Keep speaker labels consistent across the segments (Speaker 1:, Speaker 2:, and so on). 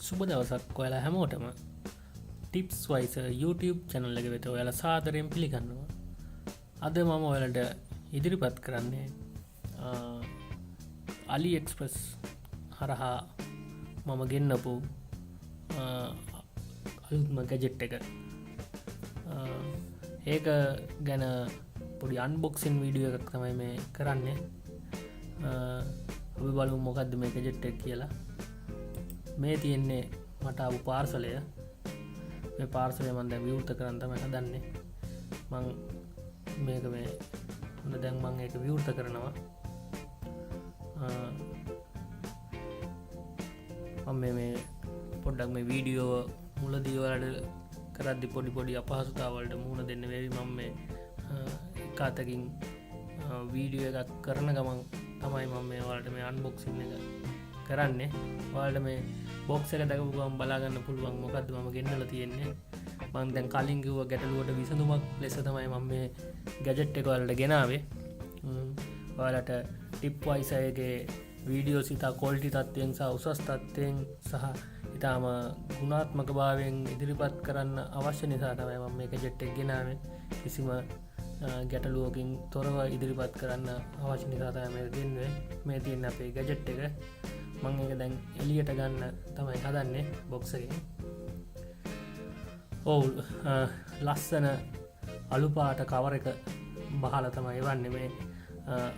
Speaker 1: සුබ දවසක් ඔයාලා හැමෝටම ටිප්ස් වයිස YouTube channel එක වෙත ඔයාලා සාදරයෙන් පිළිගන්නවා. අද මම ඔයාලට ඉදිරිපත් කරන්නේ AliExpress හරහා මම ගෙන්නපු අලුත්ම ගැජට් එක. ඒක ගැන පොඩි අන්බොක්සින් වීඩියෝ එකක් තමයි මේ කරන්නේ. අපි බලමු මොකක්ද මේ ගැජට් එක කියලා. මේ තියෙන්නේ මට ආපු පාර්සලය. මේ පාර්සලය මම දැන් විවෘත කරන්න තමයි හදන්නේ. මම මේක මේ දැන් මම ඒක විවෘත කරනවා. මම මේ පොඩ්ඩක් මේ වීඩියෝ මුලදී ඔයාලට කරද්දි පොඩි අපහසුතාවලට මුහුණ දෙන්න වෙවි. මම මේ එක අතකින් වීඩියෝ එකක් කරන ගමන් තමයි මම මේ ඔයාලට මේ අන්බොක්සින් එක කරන්නේ. ඔයාලට මේ බොක්ස් එක දැකපු ගමන් බලා ගන්න පුළුවන් මොකද්ද මම ගෙන්නලා තියෙන්නේ. මම දැන් කලින් කිව්ව ගැටලුවට විසඳුමක් ලෙස තමයි මම මේ ගැජට් එක ඔයාලට ගෙනාවේ. ඔයාලට ටිප් වයිස් එකේ වීඩියෝස් ඉතා ක්වොලිටි තත්ත්වයෙන් සහ උසස් තත්ත්වයෙන් සහ ඉතාම ගුණාත්මක භාවයෙන් ඉදිරිපත් කරන්න අවශ්‍ය නිසා තමයි මම මේ ගැජට් එක ගෙනාවේ. කිසිම ගැටලුවකින් තොරව ඉදිරිපත් කරන්න අවශ්‍ය නිසා තමයි මේක ගෙන්නුවේ. මේ තියෙන අපේ ගැජට් එක. මම ඒක දැන් එළියට ගන්න තමයි හදන්නේ බොක්ස් එකෙන්. ලස්සන අලු පාට කවර එක බහලා තමයි එවන්නේ. මේ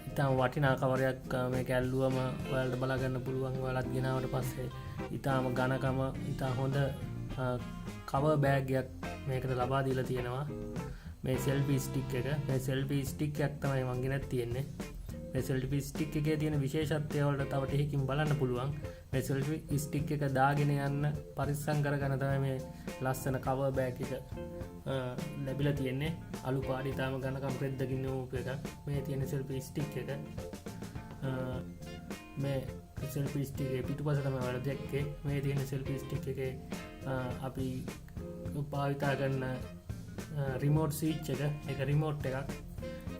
Speaker 1: ඉතාම වටිනා කවරයක්. මේක ඇල්ලුවම ඔයාලට බලා ගන්න පුළුවන්. ඔයාලත් ගෙනාවට පස්සේ ඉතාම ඝනකම ඉතා හොඳ කවර් බෑග් එකක් මේකට ලබා දීලා තියෙනවා. මේ සෙල්ෆි ස්ටික් එක. මේ සෙල්ෆි ස්ටික් එකක් තමයි මම ගෙනත් තියෙන්නේ. මේ සෙල්ෆි ස්ටික් එකේ තියෙන විශේෂත්වය වලට තව ටිකකින් බලන්න පුළුවන්. මේ සෙල්ෆි ස්ටික් එක දාගෙන යන්න පරිස්සම් කරගෙන තමයි මේ ලස්සන කවර් බෑග් එක ලැබිලා තියෙන්නේ. අලු පාටි තාම ඝනකම් රෙද්දකින් නෝප එක. මේ තියෙන සෙල්ෆි ස්ටික් එක. මේ සෙල්ෆි ස්ටික් එකේ පිටුපස තමයි ඔයාලා දැක්කේ. මේ තියෙන සෙල්ෆි ස්ටික් එකේ අපි පාවිතා කරන රිමෝට් ස්විච් එක. ඒක රිමෝට් එකක්.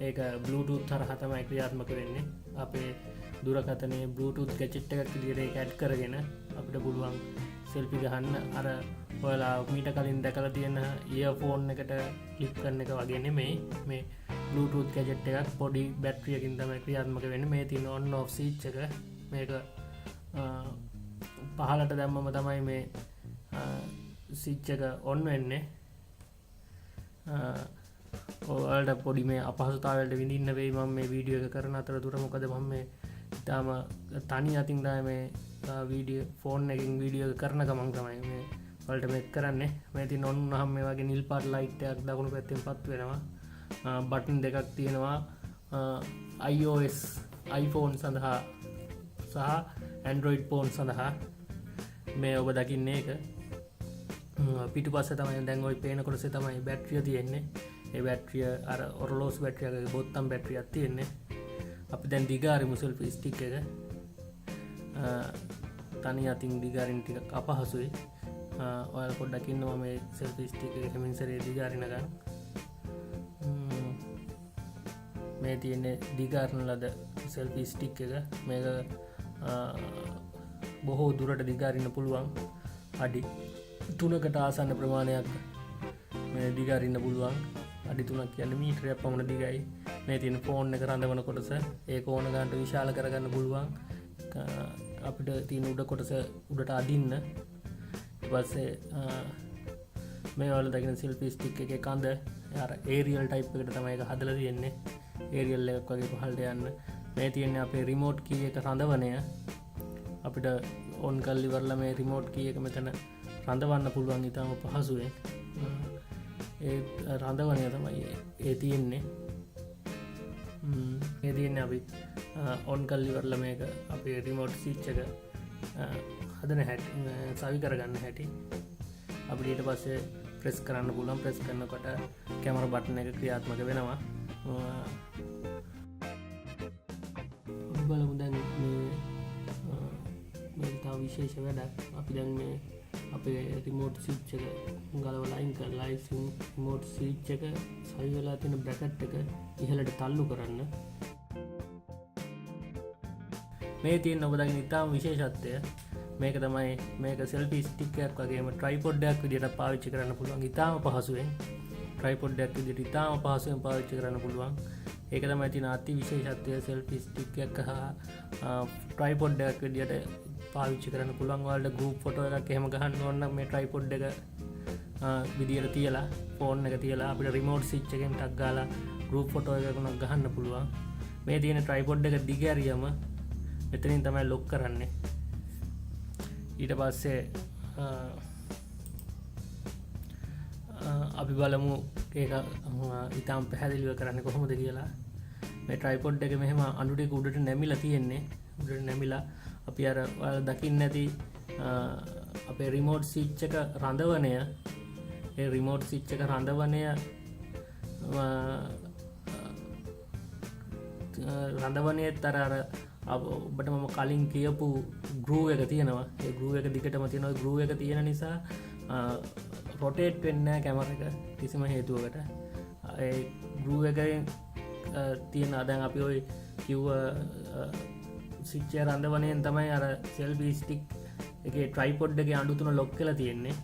Speaker 1: ඒක බ්ලූටූත් හරහා තමයි ක්‍රියාත්මක වෙන්නේ. අපේ දුරකථනයේ බ්ලූටූත් ගැජට් එකක් විදිහට ඒක ඇඩ් කරගෙන අපිට පුළුවන් සෙල්ෆි ගහන්න. අර ඔයාලා මීට කලින් දැකලා තියෙන ඉයර්ෆෝන් එකට ක්ලික් කරන එක වගේ නෙමෙයි. මේ බ්ලූටූත් ගැජට් එකක් පොඩි බැටරියකින් තමයි ක්‍රියාත්මක වෙන්නේ. මේ තියෙන ඔන් ඔෆ් ස්විච් එක. මේක පහලට දැම්මම තමයි මේ ස්විච් එක ඔන් වෙන්නේ. ඔයාලට පොඩි මේ අපහසුතාවයට විඳින්න වෙයි මම මේ වීඩියෝ එක කරන අතරතුර. මොකද මම මේ ඉතාම තනි අතින් තමයි මේ වීඩියෝ ෆෝන් එකකින් වීඩියෝ එක කරන ගමන් තමයි මේ ඔයාලට මේක කරන්නේ. මේ තියෙන ඔන් වුණාම මේ වගේ නිල් පාට ලයිට් එකක් දකුණු පැත්තෙන් පත් වෙනවා. බටන් දෙකක් තියෙනවා iOS iPhone සඳහා සහ Android phone සඳහා. මේ ඔබ දකින්නේ ඒක. පිටුපස්සේ තමයි දැන් ওই පේන කොටසේ තමයි බැටරිය තියෙන්නේ. ඒ බැටරිය අර ඔරලෝස් බැටරියක බොත්තම් බැටරියක් තියෙන්නේ. අපි දැන් දිගාරිමු සෙල්ෆි ස්ටික් එක. තනි අතින් දිගාරින්න ටිකක් අපහසුයි. ඔයාලා පොඩ්ඩක් ඉන්නවා මේ සෙල්ෆි ස්ටික් එක හැමින් සැරේ දිගාරින ගන්න. මේ තියෙන්නේ දිගාරන ලද සෙල්ෆි ස්ටික් එක. මේක බොහෝ දුරට දිගාරින්න පුළුවන්. අඩි 3කට ආසන්න ප්‍රමාණයක් මේ දිගාරින්න පුළුවන්. අඩි 3ක් කියන්නේ මීටරයක් පමණ දිගයි. මේ තියෙන ෆෝන් එක රඳවන කොටස ඒක ඕන ගන්නට විශාල කරගන්න පුළුවන්. අපිට තියෙන උඩ කොටස උඩට අදින්න. ඊට පස්සේ මේ වල දකින සෙල්ෆි ස්ටික් එකේ කඳ අර ඒරියල් ටයිප් එකට තමයි ඒක හදලා තියෙන්නේ. ඒරියල් එකක් වගේ පහළට යන්න. මේ තියෙන්නේ අපේ රිමෝට් කී එක රඳවනය. අපිට ඔන් කරලා ඉවරලා මේ රිමෝට් කී එක මෙතන රඳවන්න පුළුවන් ඉතාම පහසුවෙන්. ඒ රඳවනය තමයි ඒ තියෙන්නේ. ඒ තියෙන්නේ අපි ඔන් කරලා ඉවරලා මේක අපේ රිමෝට් ස්විච් එක හදන හැටි සවි කරගන්න හැටි. අපිට ඊට පස්සේ ප්‍රෙස් කරන්න පුළුවන්. ප්‍රෙස් කරනකොට කැමරා බටන් එක ක්‍රියාත්මක වෙනවා. බලමු දැන් මේ තව විශේෂ වැඩක්. අපි දැන් මේ අපේ රිමෝට් ස්විච් එක ගලවලා අයින් කරලා රිමෝට් ස්විච් එක සවි වෙලා තියෙන බ්‍රැකට් එක ඉහළට තල්ලු කරන්න. මේ තියෙන ඔබ දකින ඉතාම විශේෂත්වය මේක තමයි මේක සෙල්ෆි ස්ටික් එකක් වගේම ට්‍රයිපොඩ් එකක් විදිහට පාවිච්චි කරන්න පුළුවන්. ඉතාම පහසුවෙන් ට්‍රයිපොඩ් එකක් විදිහට ඉතාම පහසුවෙන් පාවිච්චි කරන්න පුළුවන්. ඒක තමයි තියෙන අති විශේෂත්වය. සෙල්ෆි ස්ටික් එකක් හා ට්‍රයිපොඩ් එකක් විදිහට පාවිච්චි කරන්න පුළුවන්. ඔයාලට ගෲප් ෆොටෝ එකක් එහෙම ගහන්න ඕන නම් මේ ට්‍රයිපොඩ් එක විදිහට තියලා ෆෝන් එක තියලා අපිට රිමෝට් ස්විච් එකෙන් ටක් ගාලා ගෲප් ෆොටෝ එකක් උනක් ගහන්න පුළුවන්. මේ තියෙන ට්‍රයිපොඩ් එක දිග ඇරියම මෙතනින් තමයි ලොක් කරන්නේ. ඊට පස්සේ අපි බලමු ඒක ඉතාම පැහැදිලිව කරන්නේ කොහොමද කියලා. මේ ට්‍රයිපොඩ් එක මෙහෙම අඳු ටික උඩට නැමිලා තියෙන්නේ. උඩට නැමිලා අපි අර ඔයාලා දකින්න ඇති අපේ රිමෝට් ස්විච් එක රඳවණය, ඒ රිමෝට් ස්විච් එක රඳවණය රඳවණයේත් අර ඔබට මම කලින් කියපු ගෲව් එක තියෙනවා. ඒ ගෲව් එක දිගටම තියෙනවා. ගෲව් එක තියෙන නිසා රොටේට් වෙන්නේ නැහැ කැමරා එක කිසිම හේතුවකට. ඒ ගෲව් එකෙන් තියෙන දැන් අපි ওই කිව්ව ස්විච් එක රඳවණයෙන් තමයි අර සෙල්ෆි ස්ටික් එකේ ට්‍රයිපොඩ් එකේ අඬු තුන ලොක් කරලා තියෙන්නේ.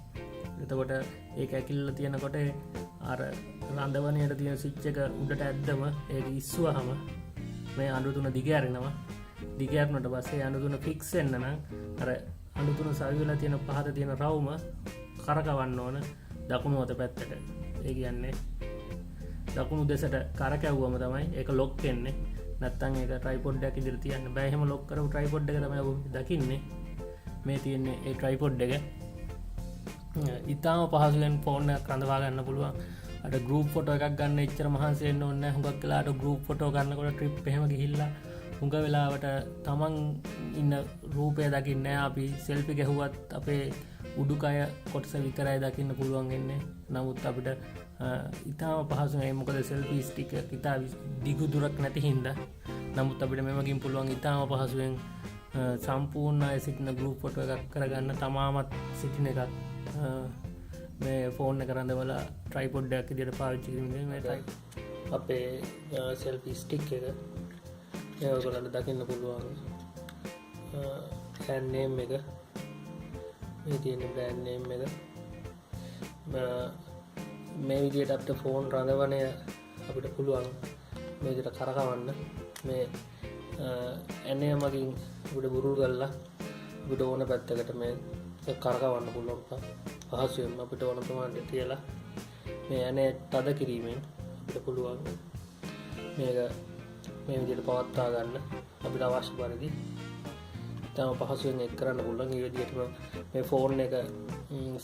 Speaker 1: එතකොට ඒක ඇකිලිලා තියෙනකොට අර රඳවණයට තියෙන ස්විච් එක උඩට ඇද්දම ඒක ඉස්සුවාම මේ අඬු තුන දිග ඇරෙනවා. දිග ඇරුණට පස්සේ අඬු තුන ෆික්ස් වෙන්න නම් අර අඬු තුන සවි වෙලා තියෙන පහත තියෙන රවුම කරකවන්න ඕන දකුණු අත පැත්තට. ඒ කියන්නේ දකුණු දෙසට කරකැවුවම තමයි ඒක ලොක් වෙන්නේ. නැත්තම් ඒක ට්‍රයිපොඩ් එකක් ඉදිරියට තියන්න බෑ. එහෙම ලොක් කරපු ට්‍රයිපොඩ් එක තමයි ඔබ දකින්නේ. මේ තියෙන්නේ ඒ ට්‍රයිපොඩ් එක. ඉතාම පහසුවෙන් ෆෝන් එකක් රඳවා ගන්න පුළුවන්. අර ගෲප් ෆොටෝ එකක් ගන්න එච්චර මහන්සි වෙන්න ඕනේ නැහැ. හුඟක් වෙලාවට ගෲප් ෆොටෝ ගන්නකොට ට්‍රිප් එහෙම ගිහිල්ලා හුඟ වෙලාවට තමන් ඉන්න රූපය දකින්නේ නැහැ. අපි සෙල්ෆි ගැහුවත් අපේ උඩුකය කොටස විතරයි දකින්න පුළුවන් වෙන්නේ. නමුත් අපිට ඉතාම පහසුයි. මොකද සෙල්ෆි ස්ටික් එක ඉතා දිගු දුරක් නැති හින්දා. නමුත් අපිට මෙමගින් පුළුවන් ඉතාම පහසුවෙන් සම්පූර්ණ අය සිටින ගෲප් ෆොටෝ එකක් කරගන්න. තමාමත් සිටින එකක් මේ ෆෝන් එක රඳවලා ට්‍රයිපොඩ් එකක් විදිහට පාවිච්චි කිරීමෙන් මේ අපේ සෙල්ෆි ස්ටික් එක ඔයගොල්ලන්ට දකින්න පුළුවන්. බ්‍රෑන්ඩ් නේම් එක මේ තියෙන බ්‍රෑන්ඩ් නේම් එක. මේ විදිහට අපිට ෆෝන් රඳවණය අපිට පුළුවන් මේ විදිහට කරකවන්න. මේ ඇනේ මගින් උඩ බුරුල් කරලා අපිට ඕන පැත්තකට මේ කරකවන්න පුළුවන්. පහසුවෙන් අපිට ඕන ප්‍රමාණයට තියලා මේ ඇනේ තද කිරීමෙන් අපිට පුළුවන් මේක මේ විදිහට පවත්වා ගන්න අපිට අවශ්‍ය පරිදි. තම පහසුවෙන් එක් කරන්න පුළුවන්. ඒ විදිහටම මේ ෆෝන් එක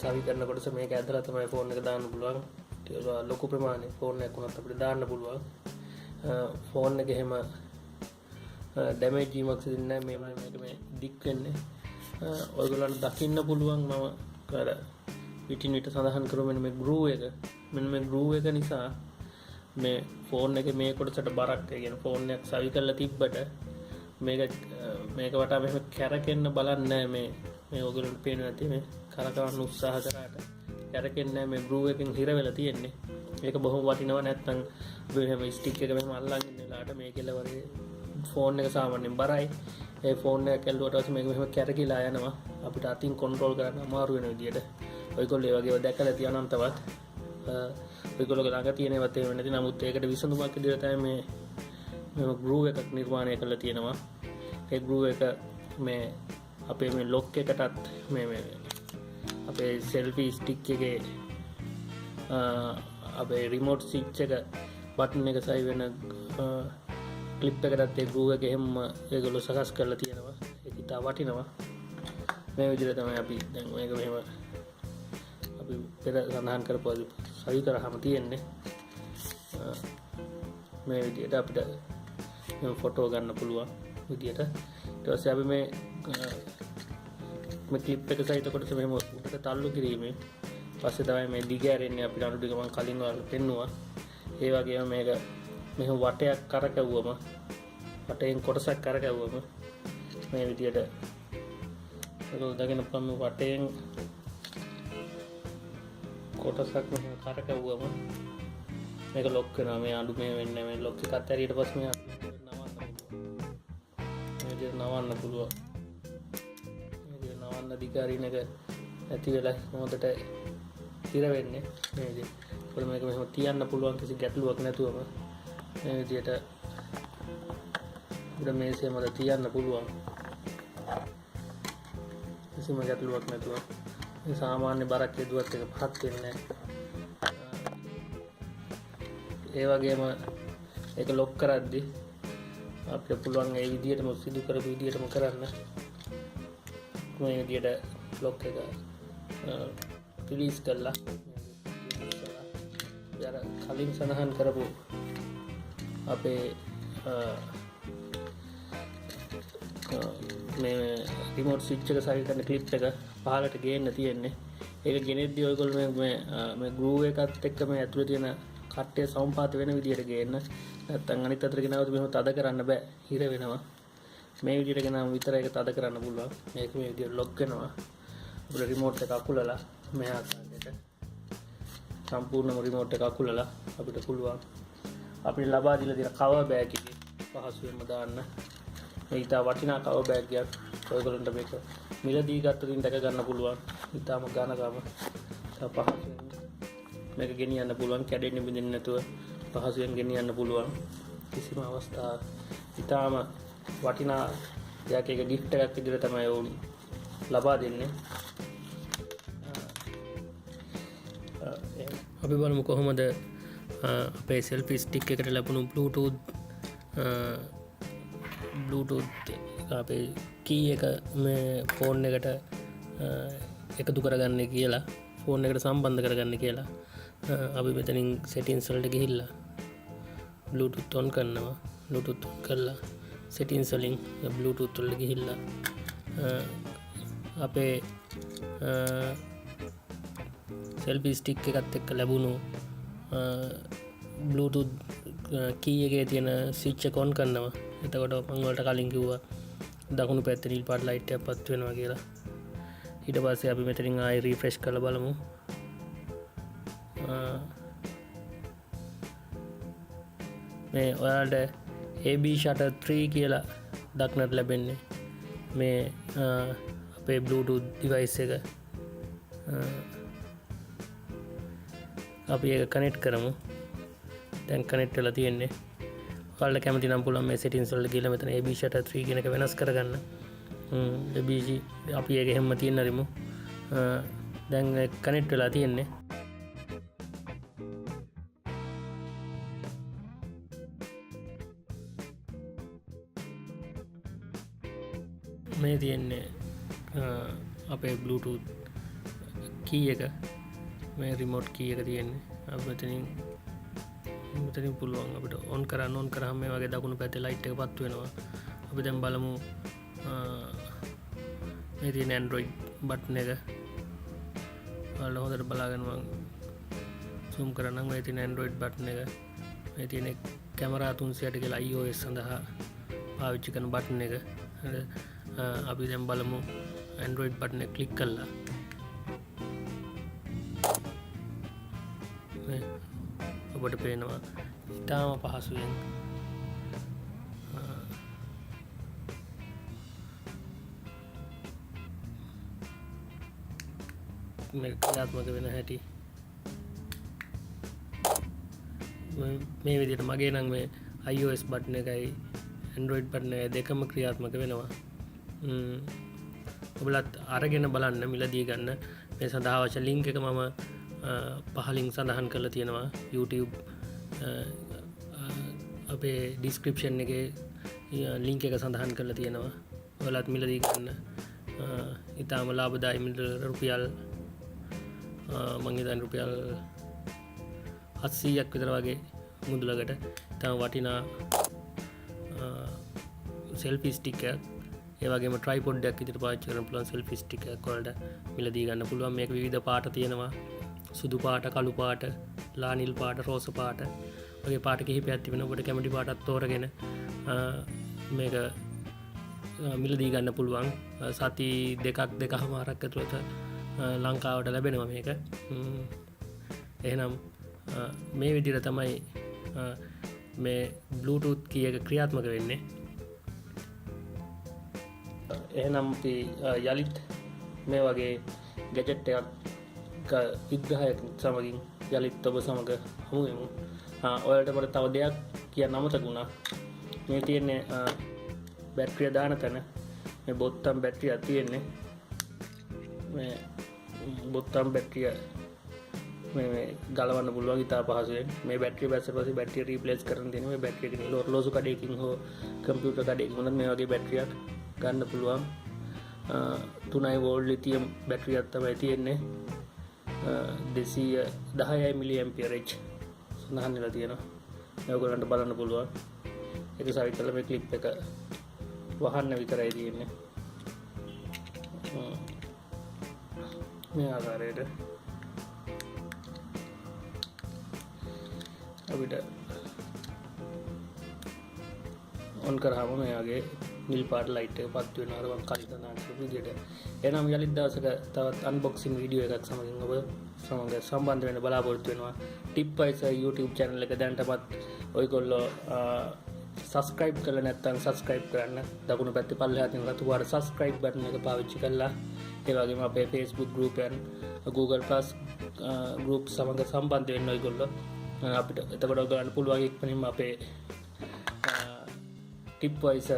Speaker 1: සවි කරන කොටස මේක ඇදලා තමයි ෆෝන් එක දාන්න පුළුවන්. ලොකු ප්‍රමාණයක් ෆෝන් එකක් උනත් අපිට දාන්න පුළුවන්. ෆෝන් එක එහෙම ඩැමේජ් වීමක් සිදු වෙන්නේ නැහැ. මේක දික් වෙන්නේ ඔයගොල්ලන්ට දකින්න පුළුවන්. මම අර පිටින් විට සඳහන් කරු මෙන්න මේ ගෲව් එක. මෙන්න මේ ගෲව් එක නිසා මේ ෆෝන් එකේ මේ කොටසට බරක් කියන ෆෝන් එකක් සවි කරලා තිබ්බට මේක වටා මෙහෙම කැරකෙන්න බලන්නේ මේ ඔයගොල්ලන්ට පේනවා ඇති මේ කරකවන්න උත්සාහ කරාට කැරකෙන්නේ නැහැ. මේ ගෲව් එකෙන් හිර වෙලා තියෙන්නේ. ඒක බොහොම වටිනවා. නැත්නම් අපි මෙහෙම ස්ටික් එක මෙහෙම අල්ලන් ඉන්න වෙලාවට මේ කෙලවරේ ෆෝන් එක සාමාන්‍යයෙන් බරයි. ඒ ෆෝන් එක කැල්ලුවට පස්සේ මේක මෙහෙම කැරකිලා යනවා. අපිට අතින් කන්ට්‍රෝල් කරන්න අමාරු වෙන විදියට. ඔයගොල්ලෝ ඒ වගේව දැකලා තියෙන අනන්තවත් ඔයගොල්ලෝ ළඟ තියෙන ඒවත් එහෙම නැති. නමුත් ඒකට විසඳුමක් විදියට තමයි මේ ගෲව් එකක් නිර්මාණය කරලා තියෙනවා. ඒ ගෲව් එක මේ අපේ මේ ලොක් එකටත් මේ අපේ සෙල්ෆි ස්ටික් එකේ අපේ රිමෝට් ස්විච් එක බටන් එක සයි වෙන ක්ලිප් එකටත් ඒ ගෲව් එක එහෙම ඒගොල්ලෝ සකස් කරලා තියෙනවා. ඒක ඉතා වටිනවා. මේ විදිහට තමයි අපි දැන් මේක මෙහෙම අපි පෙර සඳහන් කරපුවා සවි කරාම තියෙන්නේ. මේ විදිහට අපිට මේ ෆොටෝ ගන්න පුළුවන් විදිහට. ඊට පස්සේ අපි මේ ක්ලිප් එක සහිත කොටස මෙහෙම උඩට තල්ලු කිරීමෙන් පස්සේ තමයි මේ දිග ඇරෙන්නේ. අපිට අනුඩ එක මම කලින් ඔයාලට පෙන්නුවා. ඒ වගේම මේක මෙහෙම වටයක් කරකැවුවම වටයෙන් කොටසක් කරකැවුවම මේ විදිහට ඔයගොල්ලෝ දකින්න පුළුවන් වටයෙන් කොටසක් මෙහෙම කරකැවුවම මේක ලොක් වෙනවා. මේ අඳු මේ වෙන්නේ මේ ලොක් එකත් ඇරියට පස්සේ මේ නවන්න පුළුවන්. ගන්න අධිකාරීන් එක නැති වෙලා හොඳට ඉර වෙන්නේ නේද? ඒකවල මේක මෙහෙම තියන්න පුළුවන් කිසි ගැටලුවක් නැතුවම මේ විදියට උඩ මේසෙ මත තියන්න පුළුවන් කිසිම ගැටලුවක් නැතුව. මේ සාමාන්‍ය බරක් හදුවත් එක පහත් වෙන්නේ නැහැ. ඒ වගේම ඒක ලොක් කරද්දි අපිට පුළුවන් ඒ විදියටම සිදු කරපු විදියටම කරන්න. මේ විදියට ලොක් එක රිලීස් කරලා අර කලින් සඳහන් කරපු අපේ මේ රිමෝට් ස්විච් එක සවි කරන ක්ලිප් එක පහලට ගේන්න තියෙන්නේ. ඒක ගෙනෙද්දී ඔයගොල්ලෝ මේ ගෲව් එකත් එක්ක මේ ඇතුලේ තියෙන කට්ටේ සම්පාත වෙන විදියට ගේන්න. නැත්නම් අනිත් අතට ගෙනාවොත් මෙහෙම තද කරන්න බෑ. හිර වෙනවා. මේ විදියට ගෙනාම විතර ඒක තද කරන්න පුළුවන්. මේක මේ විදියට ලොක් වෙනවා. අපිට රිමෝට් එක අකුලලා මෙහා කාඩේට සම්පූර්ණම රිමෝට් එක අකුලලා අපිට පුළුවන් අපිට ලබා දීලා තියෙන කවර් බෑග් එකේ පහසුවෙන්ම දාන්න. මේ ඉතා වටිනා කවර් බෑග් එකක්. ඔයගොල්ලන්ට මේක මිලදී ගත්තොත් දැක ගන්න පුළුවන්. ඉතාම ඝනකම පහසුවෙන් මේක ගෙනියන්න පුළුවන්. කැඩෙන්නේ බින්දෙන්නේ නැතුව පහසුවෙන් ගෙනියන්න පුළුවන්. කිසිම අවස්ථාවක් ඉතාම වටිනා දෙයක්. ඒක gift එකක් විදිහට තමයි ඕන ලබා දෙන්නේ. අපි බලමු කොහොමද අපේ selfie stick එකට ලැබුණු bluetooth අපේ key එක මේ ෆෝන් එකට එකතු කරගන්න කියලා, ෆෝන් එකට සම්බන්ධ කරගන්න කියලා. අපි මෙතනින් settings වලට ගිහිල්ලා bluetooth on කරනවා. bluetooth on කරලා settings වලින් bluetooth වලට ගිහිල්ලා අපේ selfie stick එකත් එක්ක ලැබුණු bluetooth key එකේ තියෙන switch එක on කරනවා. එතකොට මම වලට කලින් කිව්වා දකුණු පැත්තේ නිල් පාට ලයිට් එකක් පත් වෙනවා කියලා. ඊට පස්සේ අපි මෙතනින් ආයෙ refresh කරලා බලමු. මේ ඔයාලට AB shutter 3 කියලා දක්නට ලැබෙන්නේ මේ අපේ bluetooth device එක. අපි ඒක කනෙක්ට් කරමු. දැන් කනෙක්ට් වෙලා තියෙන්නේ. ඔයාලට කැමති නම් පුළුවන් මේ settings වලට ගිහලා මෙතන AB shutter 3 කියන එක වෙනස් කරගන්න. ABC අපි ඒක හැමම තියෙන රිමු. දැන් කනෙක්ට් වෙලා තියෙන්නේ. මේ තියෙන්නේ අපේ bluetooth key එක. මේ remote key එක තියෙන්නේ. මෙතනින් පුළුවන් අපිට on කරාම මේ වගේ දකුණු පැත්තේ light එක පත් වෙනවා. අපි දැන් බලමු මේ තියෙන Android button එක. ඔයාලා හොඳට බලාගෙන මම zoom කරනම් මේ තියෙන Android button එක. මේ තියෙන කැමරා 360 කියලා iOS සඳහා පාවිච්චි කරන button එක. අපි දැන් බලමු Android button එක click කරලා ඔබට පේනවා ඉතාම පහසුවෙන් මේ ක්‍රියාත්මක වෙන හැටි. මේ විදිහට මගේ නම් මේ iOS button එකයි Android button එක දෙකම ක්‍රියාත්මක වෙනවා. ඔබලත් අරගෙන බලන්න මිලදී ගන්න. මේ සඳහා අවශ්‍ය link එක මම පහලින් සඳහන් කරලා තියෙනවා. YouTube අපේ description එකේ link එක සඳහන් කරලා තියෙනවා. ඔයාලත් මිලදී ගන්න. ඊටාම ලාභදායී රුපියල් මම හිතන්නේ රුපියල් 700ක් විතර වගේ මුදලකට ඊටාම වටිනා selfie stick එකක්. ඒ වගේම tripod එකක් විදිහට පාවිච්චි කරන්න පුළුවන් selfie stick එකක් වලට මිලදී ගන්න පුළුවන්. මේක විවිධ පාට තියෙනවා. සුදු පාට, කළු පාට, ලා නිල් පාට, රෝස පාට වගේ පාට කිහිපයක් තිබෙනවා. ඔබට කැමති පාටක් තෝරගෙන මේක මිලදී ගන්න පුළුවන්. සති දෙකමාරක් ඇතුළත ලංකාවට ලැබෙනවා මේක. එහෙනම් මේ විදිහට තමයි මේ Bluetooth key එක ක්‍රියාත්මක වෙන්නේ. එහෙනම් අපි යලිත් මේ වගේ ගැජට් එකක් විග්‍රහයක් සමගින් යළිත් ඔබ සමග හමු වෙමු. ඔයාලට මට තව දෙයක් කියන්න අමතක වුණා. මේ තියෙන්නේ බැටරිය දාන තැන මේ බොත්තම් බැටරියක් තියෙන්නේ. මේ බොත්තම් බැටරිය මේ ගලවන්න පුළුවන් ඉතා පහසුවෙන්. මේ බැටරිය බැස්ස පස්සේ බැටරිය රීප්ලේස් කරන්න දෙනවා. මේ බැටරිය එක ඔරලෝසු කඩේකින් හෝ කම්පියුටර් කඩේකින් හොඳ මේ වගේ බැටරියක් ගන්න පුළුවන්. 3 වෝල්ට් ලිතියම් බැටරියක් තමයි තියෙන්නේ. 210 mAh සඳහන් වෙලා තියෙනවා. මේ ඔයගොල්ලන්ට බලන්න පුළුවන්. ඒක සවි කරලා මේ ක්ලිප් එක වහන්න විතරයි තියෙන්නේ. මේ ආකාරයට අපිට ඔන් කරාම මෙයාගේ නිල් පාට ලයිට් එක පත් වෙනවා අර මම කලින් දාන විදිහට. එහෙනම් යලිත් දවසක තවත් අන්බොක්සින් වීඩියෝ එකක් සමගින් ඔබ සමග සම්බන්ධ වෙන්න බලාපොරොත්තු වෙනවා. ටිප්වයිස් YouTube channel එක දැනටමත් ඔයගොල්ලෝ subscribe කරලා නැත්නම් subscribe කරන්න. දකුණු පැත්තේ පල්ලෙහා තියෙන රතු පාට subscribe button එක පාවිච්චි කරලා ඒ වගේම අපේ Facebook group and Google Plus group සමග සම්බන්ධ වෙන්න ඔයගොල්ලෝ අපිට එතකොට ඔයගොල්ලන්ට පුළුවන් ඉක්මනින්ම අපේ ටිප්වයිස්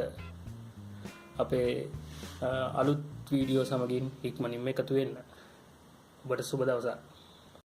Speaker 1: අපේ අලුත් වීඩියෝ සමගින් ඉක්මනින්ම එකතු වෙන්න. ඔබට සුබ දවසක්.